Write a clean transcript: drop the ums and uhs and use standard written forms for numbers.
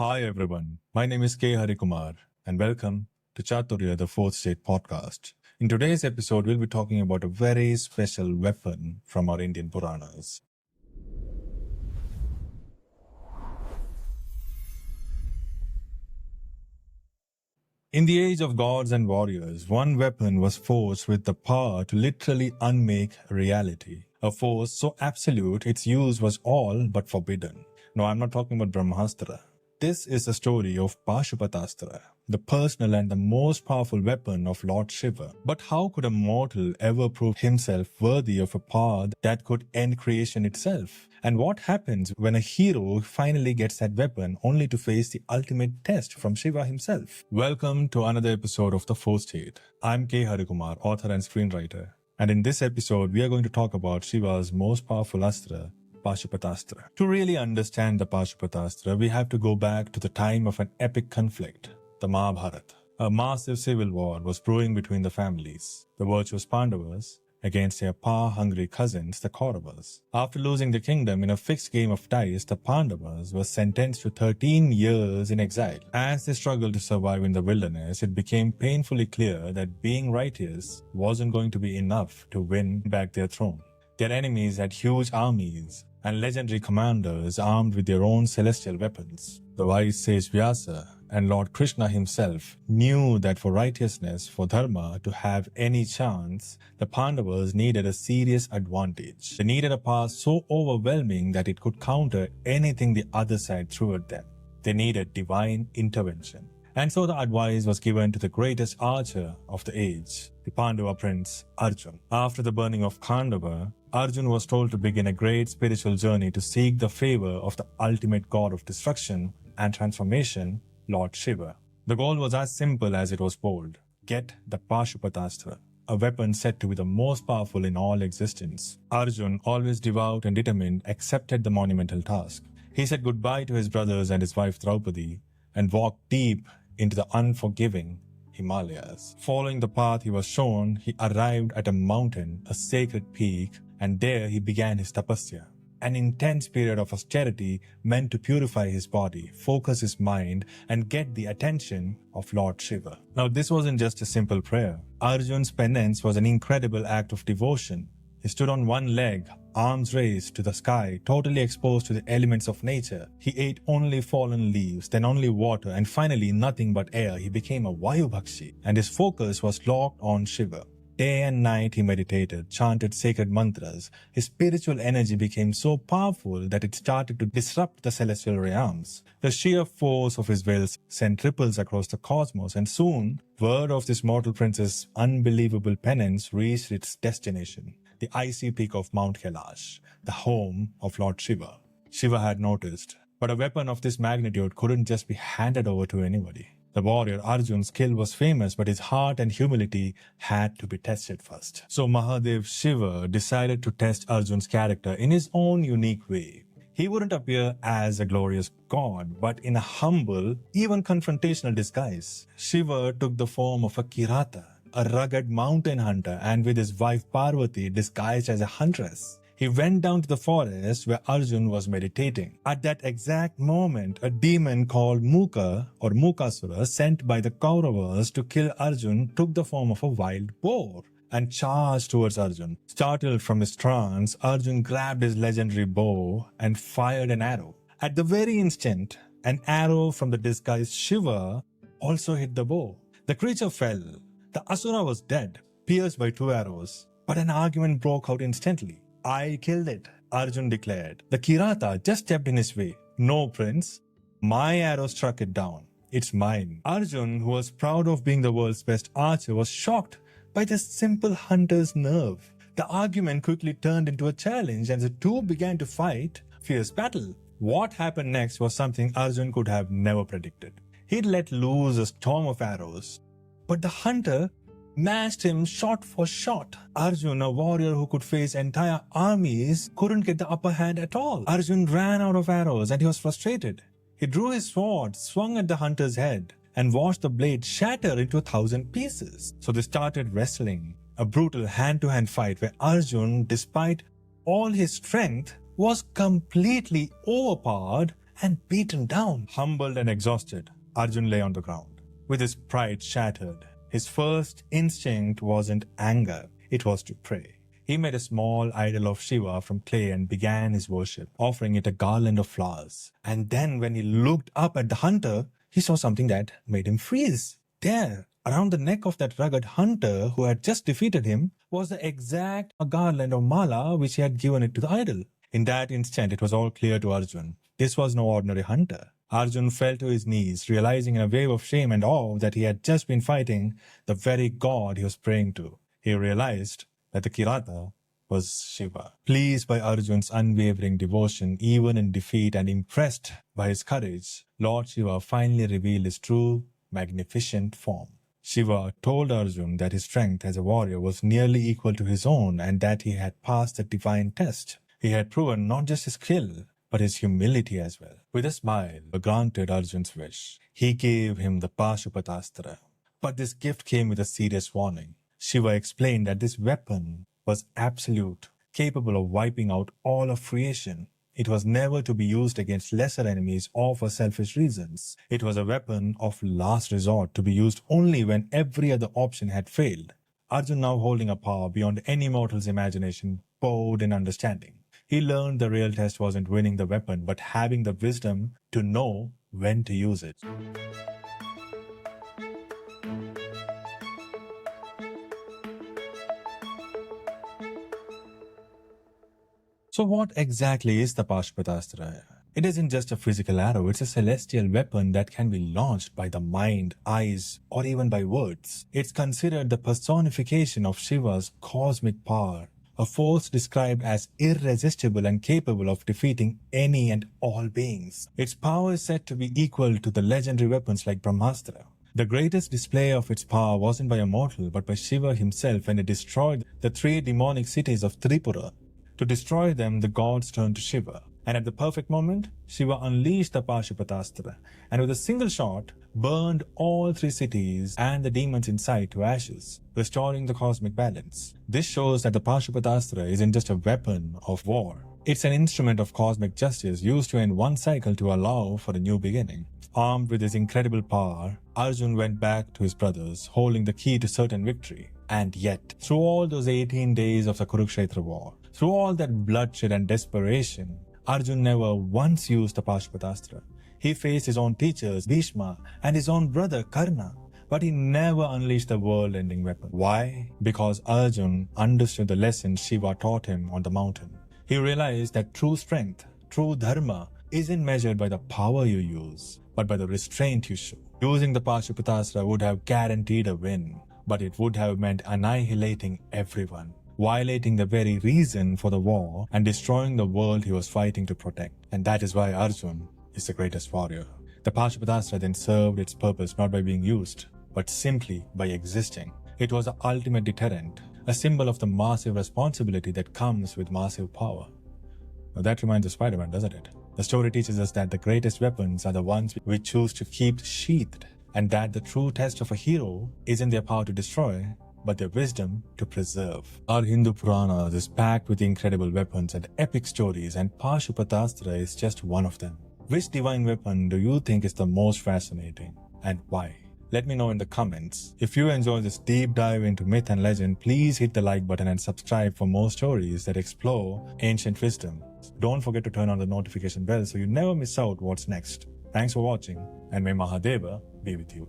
Hi everyone, my name is K. Harikumar and welcome to Chaturya, the Fourth State podcast. In today's episode, we'll be talking about a very special weapon from our Indian Puranas. In the age of gods and warriors, one weapon was forged with the power to literally unmake reality. A force so absolute its use was all but forbidden. No, I'm not talking about Brahmastra. This is the story of Pashupatastra, the personal and the most powerful weapon of Lord Shiva. But how could a mortal ever prove himself worthy of a power that could end creation itself? And what happens when a hero finally gets that weapon only to face the ultimate test from Shiva himself? Welcome to another episode of The Fourth State. I'm K. Harikumar, author and screenwriter. And in this episode, we are going to talk about Shiva's most powerful astra, Pashupatastra. To really understand the Pashupatastra, we have to go back to the time of an epic conflict, the Mahabharata. A massive civil war was brewing between the families, the virtuous Pandavas against their power-hungry cousins, the Kauravas. After losing the kingdom in a fixed game of dice, the Pandavas were sentenced to 13 years in exile. As they struggled to survive in the wilderness, it became painfully clear that being righteous wasn't going to be enough to win back their throne. Their enemies had huge armies and legendary commanders armed with their own celestial weapons. The wise sage Vyasa and Lord Krishna himself knew that for righteousness, for dharma to have any chance, the Pandavas needed a serious advantage. They needed a power so overwhelming that it could counter anything the other side threw at them. They needed divine intervention. And so the advice was given to the greatest archer of the age, the Pandava prince Arjun. After the burning of Khandava, Arjun was told to begin a great spiritual journey to seek the favor of the ultimate god of destruction and transformation, Lord Shiva. The goal was as simple as it was bold. Get the Pashupatastra, a weapon said to be the most powerful in all existence. Arjun, always devout and determined, accepted the monumental task. He said goodbye to his brothers and his wife Draupadi and walked deep into the unforgiving Himalayas. Following the path he was shown, he arrived at a mountain, a sacred peak, and there he began his tapasya, an intense period of austerity meant to purify his body, focus his mind, and get the attention of Lord Shiva. Now, this wasn't just a simple prayer. Arjun's penance was an incredible act of devotion. He stood on one leg, arms raised to the sky, totally exposed to the elements of nature. He ate only fallen leaves, then only water, and finally nothing but air. He became a Vayubhakshi, and his focus was locked on Shiva. Day and night he meditated, chanted sacred mantras. His spiritual energy became so powerful that it started to disrupt the celestial realms. The sheer force of his will sent ripples across the cosmos, and soon, word of this mortal prince's unbelievable penance reached its destination, the icy peak of Mount Kailash, the home of Lord Shiva. Shiva had noticed, but a weapon of this magnitude couldn't just be handed over to anybody. The warrior Arjun's skill was famous, but his heart and humility had to be tested first. So Mahadev Shiva decided to test Arjun's character in his own unique way. He wouldn't appear as a glorious god, but in a humble, even confrontational disguise. Shiva took the form of a Kirata, a rugged mountain hunter, and with his wife Parvati disguised as a huntress. He went down to the forest where Arjun was meditating. At that exact moment, a demon called Muka or Mukasura, sent by the Kauravas to kill Arjun, took the form of a wild boar and charged towards Arjun. Startled from his trance, Arjun grabbed his legendary bow and fired an arrow. At the very instant, an arrow from the disguised Shiva also hit the bow. The creature fell. The Asura was dead, pierced by 2 arrows. But an argument broke out instantly. I killed it, Arjun declared. The Kirata just stepped in his way. No, prince. My arrow struck it down. It's mine. Arjun, who was proud of being the world's best archer, was shocked by this simple hunter's nerve. The argument quickly turned into a challenge, and the two began to fight fierce battle. What happened next was something Arjun could have never predicted. He'd let loose a storm of arrows, but the hunter matched him shot for shot. Arjun, a warrior who could face entire armies, couldn't get the upper hand at all. Arjun ran out of arrows and he was frustrated. He drew his sword, swung at the hunter's head, and watched the blade shatter into 1,000 pieces. So they started wrestling, a brutal hand-to-hand fight where Arjun, despite all his strength, was completely overpowered and beaten down. Humbled and exhausted, Arjun lay on the ground. With his pride shattered, his first instinct wasn't anger, it was to pray. He made a small idol of Shiva from clay and began his worship, offering it a garland of flowers. And then when he looked up at the hunter, he saw something that made him freeze. There, around the neck of that rugged hunter who had just defeated him, was the exact garland of mala which he had given it to the idol. In that instant, it was all clear to Arjun. This was no ordinary hunter. Arjun fell to his knees, realizing in a wave of shame and awe that he had just been fighting the very god he was praying to. He realized that the Kirata was Shiva. Pleased by Arjun's unwavering devotion, even in defeat, and impressed by his courage, Lord Shiva finally revealed his true, magnificent form. Shiva told Arjun that his strength as a warrior was nearly equal to his own and that he had passed the divine test. He had proven not just his skill, but his humility as well. With a smile, he granted Arjun's wish. He gave him the Pashupatastra. But this gift came with a serious warning. Shiva explained that this weapon was absolute, capable of wiping out all of creation. It was never to be used against lesser enemies or for selfish reasons. It was a weapon of last resort to be used only when every other option had failed. Arjun, now holding a power beyond any mortal's imagination, bowed in understanding. He learned the real test wasn't winning the weapon, but having the wisdom to know when to use it. So what exactly is the Pashupatastra? It isn't just a physical arrow, it's a celestial weapon that can be launched by the mind, eyes, or even by words. It's considered the personification of Shiva's cosmic power, a force described as irresistible and capable of defeating any and all beings. Its power is said to be equal to the legendary weapons like Brahmastra. The greatest display of its power wasn't by a mortal, but by Shiva himself when he destroyed the 3 demonic cities of Tripura. To destroy them, the gods turned to Shiva. And at the perfect moment, Shiva unleashed the Pashupatastra, and with a single shot, burned all 3 cities and the demons inside to ashes, restoring the cosmic balance. This shows that the Pashupatastra isn't just a weapon of war. It's an instrument of cosmic justice used to end one cycle to allow for a new beginning. Armed with his incredible power, Arjun went back to his brothers, holding the key to certain victory. And yet, through all those 18 days of the Kurukshetra war, through all that bloodshed and desperation, Arjun never once used the Pashupatastra. He faced his own teachers, Bhishma, and his own brother, Karna, but he never unleashed the world-ending weapon. Why? Because Arjun understood the lesson Shiva taught him on the mountain. He realized that true strength, true dharma, isn't measured by the power you use, but by the restraint you show. Using the Pashupatastra would have guaranteed a win, but it would have meant annihilating everyone, violating the very reason for the war and destroying the world he was fighting to protect. And that is why Arjun is the greatest warrior. The Pashupatastra then served its purpose not by being used, but simply by existing. It was the ultimate deterrent, a symbol of the massive responsibility that comes with massive power. Now that reminds of Spider-Man, doesn't it? The story teaches us that the greatest weapons are the ones we choose to keep sheathed, and that the true test of a hero isn't their power to destroy, but their wisdom to preserve. Our Hindu Puranas is packed with incredible weapons and epic stories, and Pashupatastra is just one of them. Which divine weapon do you think is the most fascinating, and why? Let me know in the comments. If you enjoy this deep dive into myth and legend, please hit the like button and subscribe for more stories that explore ancient wisdom. Don't forget to turn on the notification bell so you never miss out what's next. Thanks for watching, and may Mahadeva be with you.